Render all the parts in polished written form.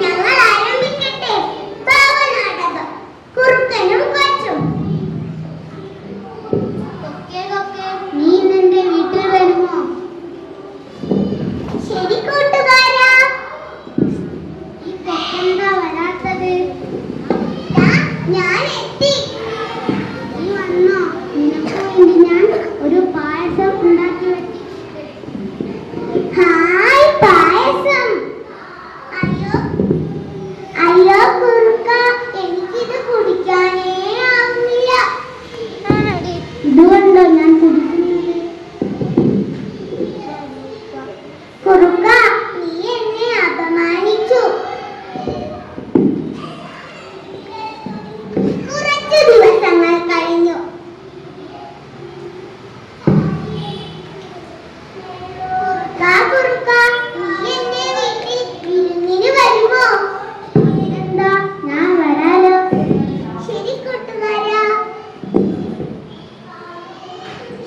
ഞങ്ങൾ ആരംഭിക്കട്ടെ ഭാവനാടകം കുറുക്കനും കൊച്ചും. നീ നിന്റെ വീട്ടിൽ വരുമോ? ശരി കൂട്ടുകാരാ. ഈ കൊക്കെന്താ വരാത്തത്? ഞാൻ എത്തി. നീ വന്നോ? നിനക്ക് വേണ്ടി ഞാൻ ഒരു പായസം ഉണ്ടാക്കി വെച്ചിട്ടുണ്ട്. ഹായ് പായസം. അയ്യോ അയ്യോ കുറുക്ക, എനിക്കിത് കുടിക്കാനേ ആവുന്നില്ല. ഇതുകൊണ്ടോ ഞാൻ കുടിക്കുന്നത്? കുറുക്ക, നീ എന്നെ അപമാനിച്ചു. കുറച്ചു ദിവസങ്ങൾ കഴിഞ്ഞു. കുറുക്ക, നീ എന്റെ വീട്ടിൽ വിരുന്നിന് വരുമോ? എന്താ, ഞാൻ വരാലോ. ശരി കൂട്ടുകാരാ.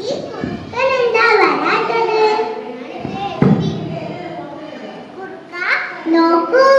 ഈ കുറുക്കൻ എന്താ വരാത്തത്? കുറുക്ക നോക്കൂ,